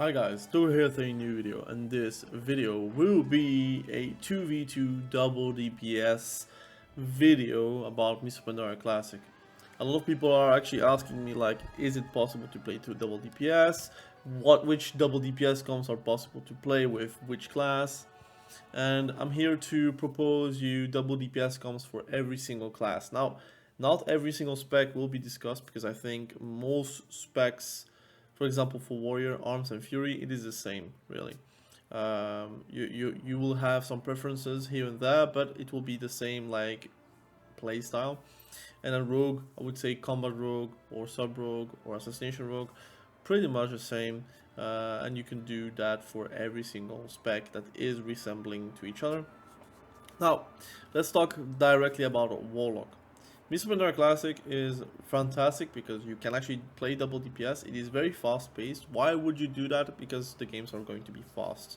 Hi guys, Stu here with a new video, and this video will be a 2v2 double DPS video about Mr. Pandora Classic. A lot of people are actually asking me like, is it possible to play 2 double DPS? Which double DPS comps are possible to play with which class? And I'm here to propose you double DPS comps for every single class. Now, not every single spec will be discussed because I think most specs, for example, for Warrior, Arms, and Fury, it is the same, really. You will have some preferences here and there, but it will be the same like playstyle. And then Rogue, I would say Combat Rogue or Sub Rogue or Assassination Rogue, pretty much the same. And you can do that for every single spec that is resembling to each other. Now, let's talk directly about Warlock. Mr. Pandora Classic is fantastic because you can actually play double DPS. It is very fast paced. Why would you do that? Because the games are going to be fast.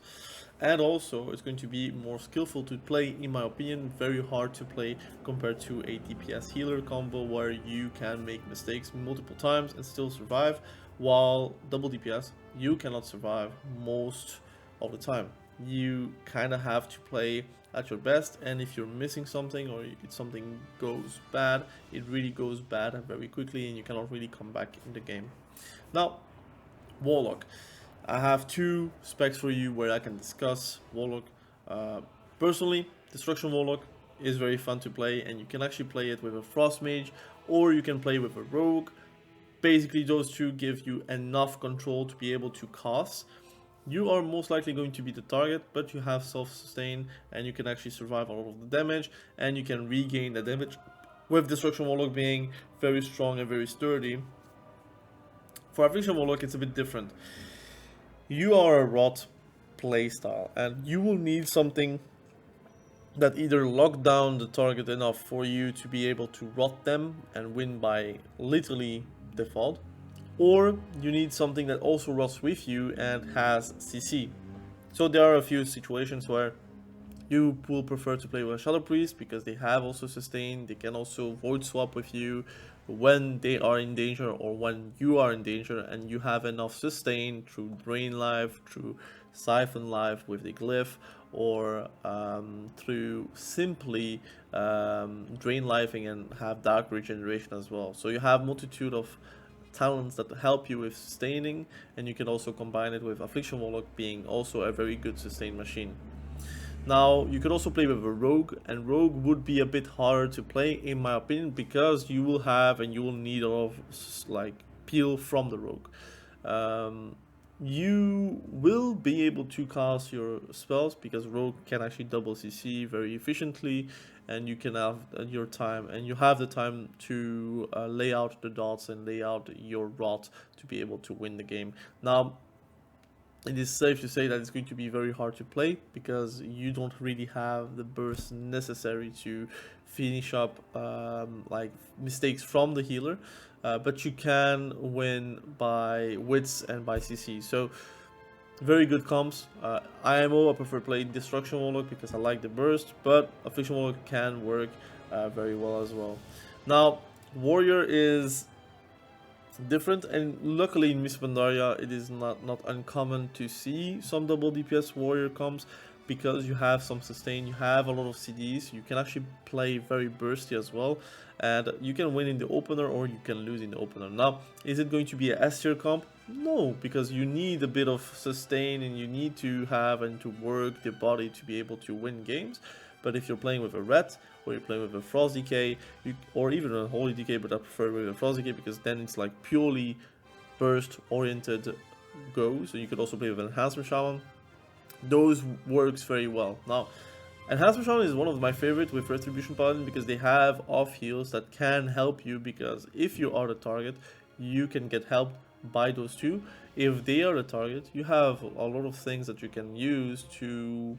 And also, it's going to be more skillful to play, in my opinion, very hard to play compared to a DPS healer combo where you can make mistakes multiple times and still survive, while double DPS, you cannot survive most of the time. You kind of have to play at your best, and if you're missing something or if something goes bad, it really goes bad very quickly and you cannot really come back in the game. Now, Warlock. I have two specs for you where I can discuss Warlock. Personally, Destruction Warlock is very fun to play, and you can actually play it with a Frost Mage or you can play with a Rogue. Basically, those two give you enough control to be able to cast. You are most likely going to be the target, but you have self-sustain and you can actually survive all of the damage and you can regain the damage, with Destruction Warlock being very strong and very sturdy. For Affliction Warlock, it's a bit different. You are a rot playstyle and you will need something that either lock down the target enough for you to be able to rot them and win by literally default, or you need something that also rots with you and has CC. So there are a few situations where you will prefer to play with a Shadow Priest because they have also sustain, they can also void swap with you when they are in danger or when you are in danger, and you have enough sustain through Drain Life, through Siphon Life with the Glyph, or through simply Drain Lifing and have Dark Regeneration as well. So you have multitude of talents that help you with sustaining, and you can also combine it with Affliction Warlock being also a very good sustain machine. Now, you could also play with a Rogue, and Rogue would be a bit harder to play in my opinion because you will have and you will need a lot of like peel from the Rogue. You will be able to cast your spells because Rogue can actually double CC very efficiently, and you can have your time and you have the time to lay out the dots and lay out your rot to be able to win the game. Now, it is safe to say that it's going to be very hard to play because you don't really have the burst necessary to finish up like mistakes from the healer, but you can win by wits and by CC. So very good comps. IMO, I prefer playing Destruction Warlock because I like the burst, but Affliction Warlock can work very well as well. Now, Warrior is different, and luckily in Miss Pandaria it is not uncommon to see some double DPS Warrior comps because you have some sustain, you have a lot of CDs, you can actually play very bursty as well, and you can win in the opener or you can lose in the opener. Now, is it going to be a S tier comp? No, because you need a bit of sustain and you need to have and to work the body to be able to win games. But if you're playing with a Ret, or you're playing with a Frost Decay, or even a Holy Decay, but I prefer with a Frost Decay because then it's like purely burst oriented go. So you could also play with an Enhancement Shaman. Those works very well. Now, Enhancement Shaman is one of my favorite with Retribution Paladin because they have off heals that can help you, because if you are the target, you can get helped by those two. If they are the target, you have a lot of things that you can use to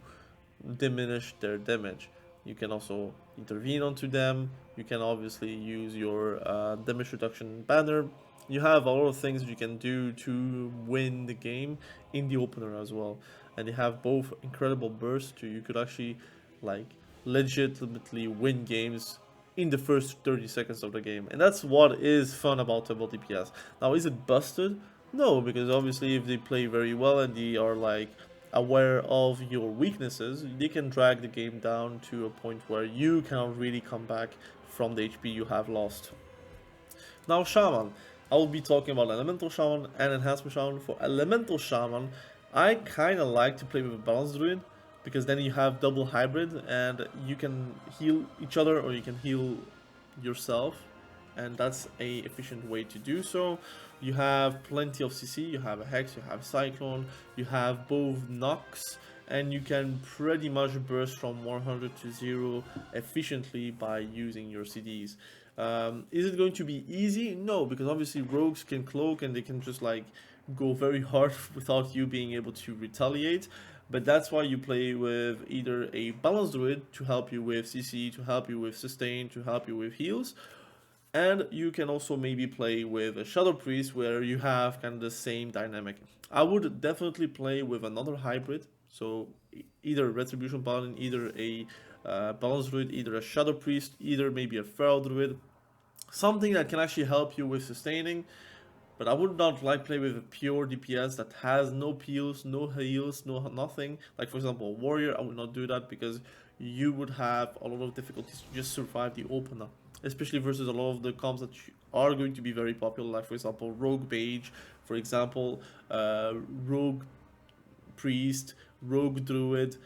diminish their damage. You can also intervene onto them. You can obviously use your damage reduction banner. You have a lot of things you can do to win the game in the opener as well. And they have both incredible bursts, so you could actually like legitimately win games in the first 30 seconds of the game. And that's what is fun about double DPS. Now, is it busted? No, because obviously if they play very well and they are like aware of your weaknesses, they can drag the game down to a point where you cannot really come back from the HP you have lost. Now Shaman, I will be talking about Elemental Shaman and Enhancement Shaman. For Elemental Shaman, I kinda like to play with a Balanced Druid, because then you have double hybrid and you can heal each other or you can heal yourself, and that's a efficient way to do so. You have plenty of CC, you have a Hex, you have Cyclone, you have both Nox, and you can pretty much burst from 100 to 0 efficiently by using your CDs. Is it going to be easy? No, because obviously rogues can cloak and they can just like go very hard without you being able to retaliate. But that's why you play with either a balanced druid to help you with CC, to help you with sustain, to help you with heals. And you can also maybe play with a Shadow Priest where you have kind of the same dynamic. I would definitely play with another hybrid. So either Retribution Paladin, either a Balanced Druid, either a Shadow Priest, either maybe a Feral Druid. Something that can actually help you with sustaining. But I would not like play with a pure DPS that has no peels, no heals, no nothing. Like for example, a warrior, I would not do that because you would have a lot of difficulties to just survive the opener, especially versus a lot of the comps that are going to be very popular. Like for example, rogue mage, for example, rogue priest, rogue druid.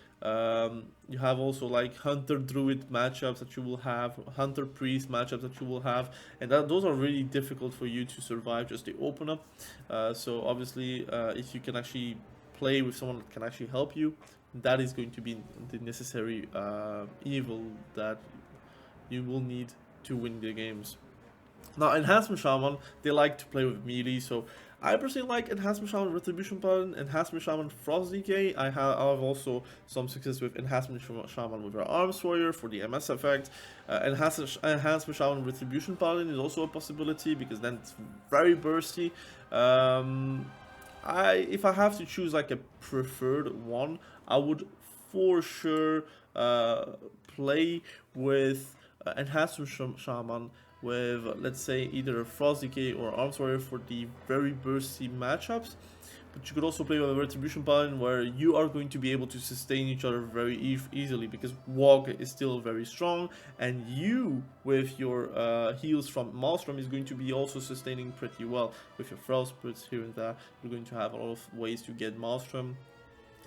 You have also like hunter druid matchups that you will have, hunter priest matchups that you will have, and those are really difficult for you to survive just the opener. So obviously, if you can actually play with someone that can actually help you, that is going to be the necessary evil that you will need to win the games. Now, Enhancement Shaman, they like to play with melee, so I personally like Enhancement Shaman, Retribution Paladin, Enhancement Shaman, Frost DK. I have also some success with Enhancement Shaman with our Arms Warrior for the MS effect. Enhancement Shaman, Retribution Paladin is also a possibility because then it's very bursty. If I have to choose like a preferred one, I would for sure play with Enhancement Shaman with, let's say, either a Frost Decay or Arms Warrior for the very bursty matchups. But you could also play with a Retribution Paladin where you are going to be able to sustain each other very easily because Wog is still very strong, and you, with your heals from Maelstrom, is going to be also sustaining pretty well. With your Feral Spirits here and there, you're going to have a lot of ways to get Maelstrom.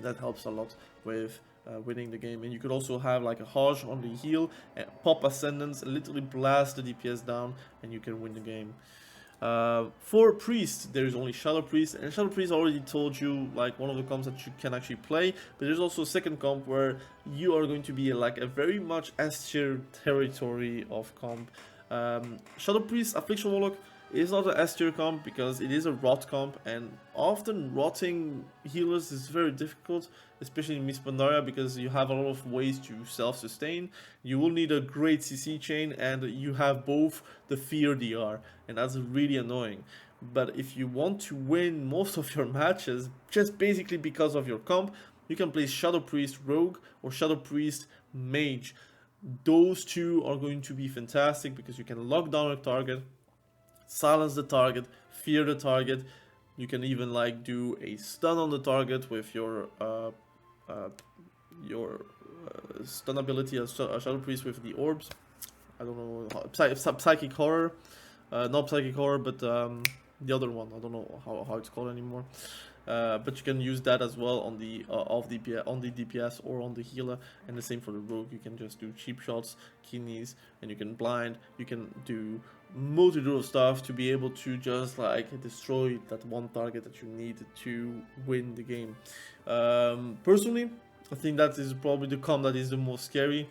That helps a lot with winning the game. And you could also have like a Hajj on the heal, and pop Ascendance, literally blast the DPS down, and you can win the game. For Priest, there is only Shadow Priest, and Shadow Priest already told you like one of the comps that you can actually play, but there's also a second comp where you are going to be like a very much S tier territory of comp. Shadow Priest, Affliction Warlock is not an S tier comp because it is a rot comp, and often rotting healers is very difficult, especially in Miss Pandaria, because you have a lot of ways to self-sustain. You will need a great CC chain, and you have both the fear DR, and that's really annoying. But if you want to win most of your matches, just basically because of your comp, you can play Shadow Priest Rogue or Shadow Priest Mage. Those two are going to be fantastic because you can lock down a target, silence the target, fear the target. You can even like do a stun on the target with your stun ability as Shadow Priest with the orbs. I don't know, Psychic Horror, not Psychic Horror, but the other one. I don't know how it's called anymore. But you can use that as well on the DPS or on the healer, and the same for the rogue. You can just do cheap shots, kidneys, and you can blind. You can do multitude of stuff to be able to just like destroy that one target that you need to win the game. Personally, I think that is probably the comp that is the most scary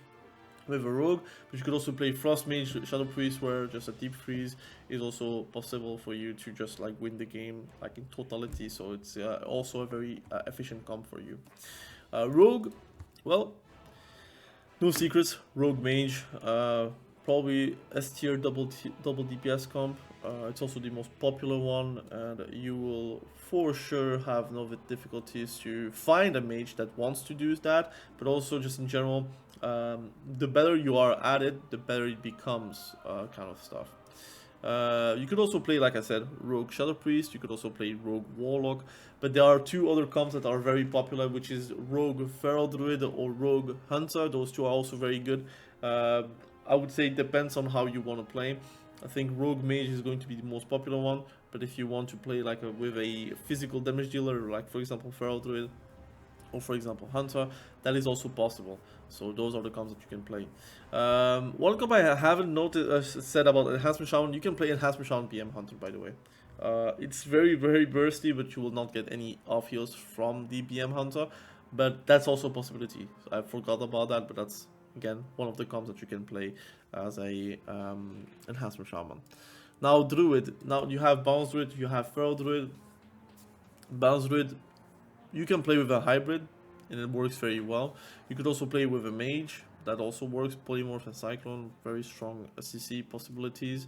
with a rogue, but you could also play Frost Mage, Shadow Priest, where just a deep freeze is also possible for you to just like win the game like in totality. So it's also a very efficient comp for you. Rogue, well, no secrets. Rogue Mage, probably S tier double DPS comp. It's also the most popular one, and you will for sure have no difficulties to find a mage that wants to do that, but also just in general, the better you are at it, the better it becomes, kind of stuff. You could also play, like I said, Rogue Shadow Priest. You could also play Rogue Warlock. But there are two other comps that are very popular, which is Rogue Feral Druid or Rogue Hunter. Those two are also very good. I would say it depends on how you want to play. I think Rogue Mage is going to be the most popular one. But if you want to play like with a physical damage dealer, like for example Feral Druid, or for example Hunter, that is also possible. So those are the comps that you can play. One comp I haven't said about Enhancement Shaman, you can play Enhancement Shaman BM Hunter, by the way. It's very bursty, but you will not get any off heals from the BM Hunter, but that's also a possibility. I forgot about that, but that's again one of the comps that you can play as a Enhancement Shaman. Now Druid, now you have Bounce Druid, you have Feral Druid. Bounce Druid, you can play with a hybrid, and it works very well. You could also play with a mage, that also works. Polymorph and Cyclone, very strong CC possibilities.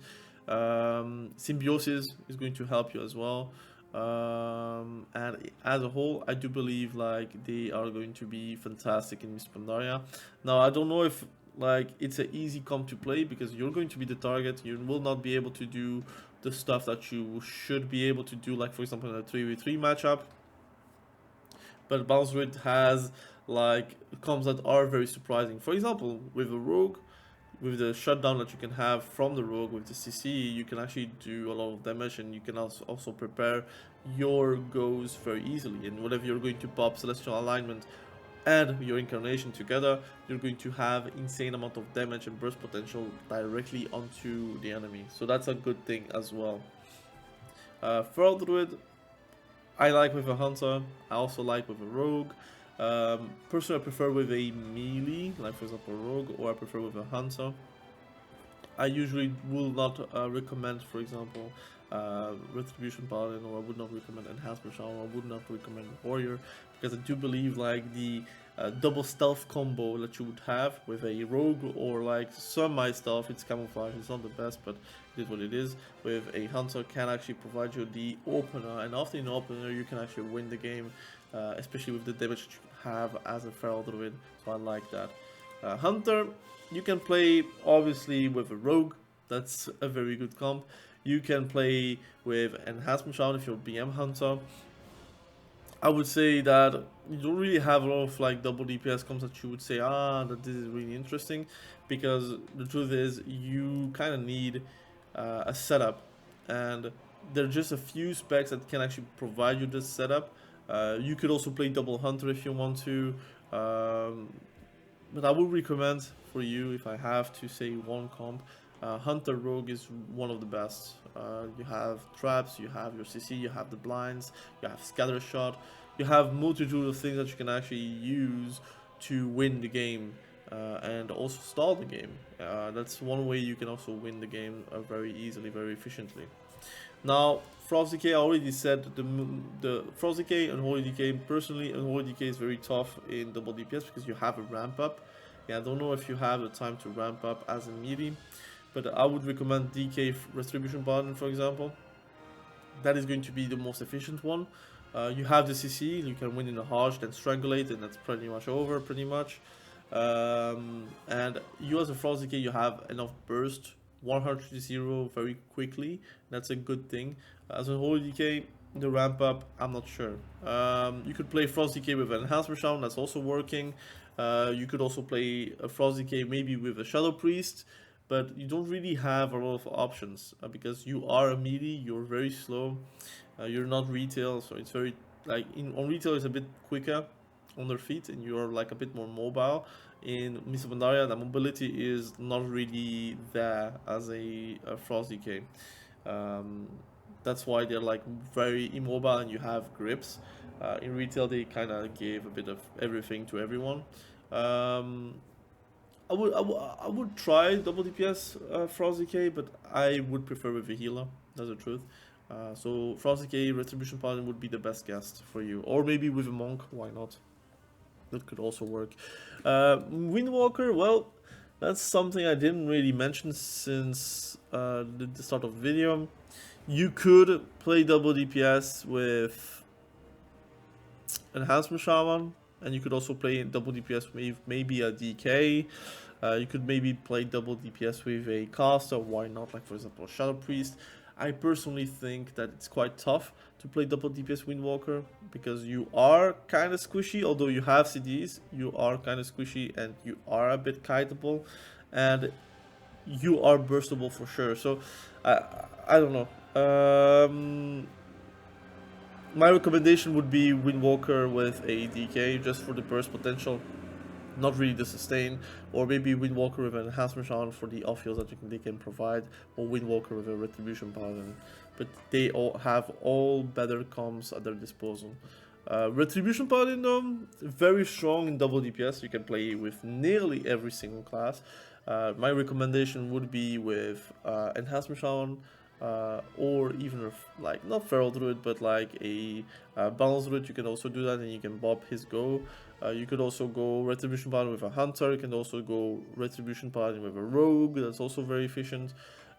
Symbiosis is going to help you as well. And as a whole, I do believe like they are going to be fantastic in Miss Pandaria. Now I don't know if like it's an easy comp to play because you're going to be the target. You will not be able to do the stuff that you should be able to do, like for example in a 3v3 matchup. But Bounce Druid has like comps that are very surprising. For example, with a rogue, with the shutdown that you can have from the rogue with the CC, you can actually do a lot of damage, and you can also prepare your goes very easily. And whenever you're going to pop Celestial Alignment and your Incarnation together, you're going to have insane amount of damage and burst potential directly onto the enemy. So that's a good thing as well. Feral Druid, I like with a Hunter, I also like with a Rogue. Personally, I prefer with a melee, like for example Rogue, or I prefer with a Hunter. I usually will not recommend, for example, Retribution Paladin, or I would not recommend Enhancement Shaman, or I would not recommend Warrior, because I do believe like the double stealth combo that you would have with a Rogue or like semi-stealth, it's camouflage, it's not the best, but it is what it is, with a Hunter can actually provide you the opener, and after an opener you can actually win the game, especially with the damage that you have as a Feral Druid, so I like that. Hunter, you can play obviously with a Rogue, that's a very good comp. You can play with Enhancement Shaman if you're BM Hunter. I would say that you don't really have a lot of like double DPS comps that you would say, that this is really interesting, because the truth is you kind of need a setup, and there are just a few specs that can actually provide you this setup. You could also play double Hunter if you want to, but I would recommend for you, if I have to say one comp, Hunter Rogue is one of the best. You have traps, you have your CC, you have the blinds, you have scatter shot, you have multitude of things that you can actually use to win the game, and also stall the game. That's one way you can also win the game very easily, very efficiently. Now, Frost Decay, I already said the Frost Decay and Holy Decay. Personally, Holy Decay is very tough in double DPS because you have a ramp up. Yeah, I don't know if you have the time to ramp up as a melee, but I would recommend DK Retribution Paladin, for example. That is going to be the most efficient one. You have the CC, you can win in a Harsh, then Strangulate, and that's pretty much over, pretty much. And you as a Frost Decay, you have enough burst, 100 to 0 very quickly. That's a good thing. As a Holy Decay, the ramp up, I'm not sure. You could play Frost Decay with an Enhancement Shaman, that's also working. You could also play a Frost Decay maybe with a Shadow Priest, but you don't really have a lot of options because you are a melee, you're very slow, you're not retail, so it's very like on retail it's a bit quicker on their feet, and you're like a bit more mobile. In Miss Pandaria, the mobility is not really there as a Frost Decay. That's why they're like very immobile and you have grips. In retail, they kind of gave a bit of everything to everyone. I would try double DPS Frost Decay, but I would prefer with a healer. That's the truth. So Frost Decay Retribution Paladin would be the best guest for you, or maybe with a monk. Why not? That could also work. Windwalker, well, that's something I didn't really mention since the start of the video. You could play double DPS with Enhancement Shaman. and you could also play double DPS with maybe a DK. You could maybe play double DPS with a caster, why not, like for example Shadow Priest. I personally think that it's quite tough to play double DPS Windwalker because you are kind of squishy, although you have CDs, you are kind of squishy and you are a bit kiteable, and you are burstable for sure. So I don't know. My recommendation would be Windwalker with a DK just for the burst potential, not really the sustain, or maybe Windwalker with an enhancement Shaman for the off heals that they can provide, or Windwalker with a Retribution Paladin. But they all have better comms at their disposal. Retribution Paladin though, very strong in double DPS. You can play with nearly every single class. My recommendation would be with enhancement Shaman, or even like not Feral Druid, but like a Balanced Druid. You can also do that, and you can bob his go. You could also go Retribution Paladin with a Hunter. You can also go Retribution Paladin with a Rogue. That's also very efficient.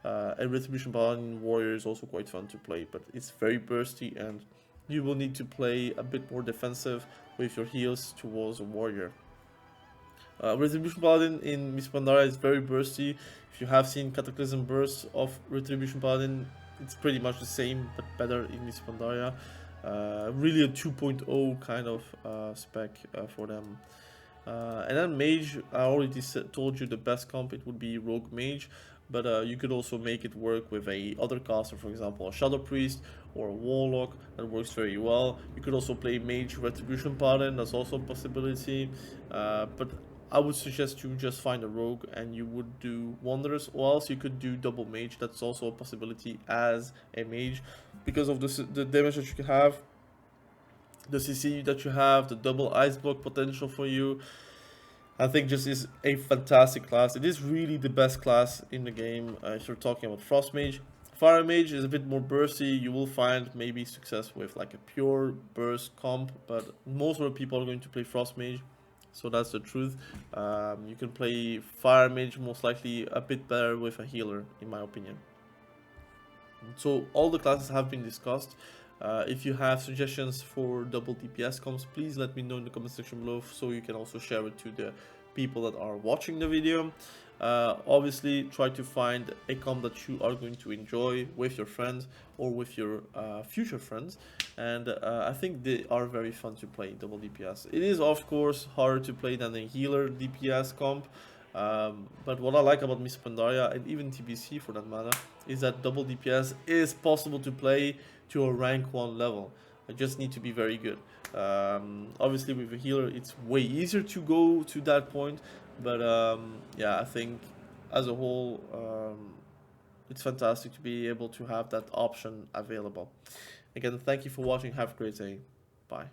And Retribution Paladin Warrior is also quite fun to play, but it's very bursty, and you will need to play a bit more defensive with your heals towards a Warrior. Retribution Paladin in Miss Pandaria is very bursty. If you have seen Cataclysm bursts of Retribution Paladin, it's pretty much the same, but better in Miss Pandaria. Really a 2.0 kind of spec for them. And then Mage, I already told you the best comp, it would be Rogue Mage, but you could also make it work with a other caster, for example a Shadow Priest or a Warlock. That works very well. You could also play Mage Retribution Paladin, that's also a possibility, but I would suggest you just find a Rogue and you would do wonders, or else you could do double Mage. That's also a possibility as a Mage, because of the damage that you can have, the CC that you have, the double ice block potential for you. I think just is a fantastic class. It is really the best class in the game if you're talking about Frost Mage. Fire Mage is a bit more bursty. You will find maybe success with like a pure burst comp, but most of the people are going to play Frost Mage. So that's the truth. You can play Fire Mage most likely a bit better with a healer, in my opinion. So all the classes have been discussed. If you have suggestions for double DPS comps, please let me know in the comment section below, so you can also share it to the people that are watching the video. Obviously, try to find a comp that you are going to enjoy with your friends or with your future friends, and I think they are very fun to play, double DPS. It is of course harder to play than a healer DPS comp, but what I like about Miss Pandaria, and even TBC for that matter, is that double DPS is possible to play to a rank 1 level. I just need to be very good. Obviously with a healer it's way easier to go to that point, but yeah, I think as a whole it's fantastic to be able to have that option available. Again, thank you for watching, have a great day, bye.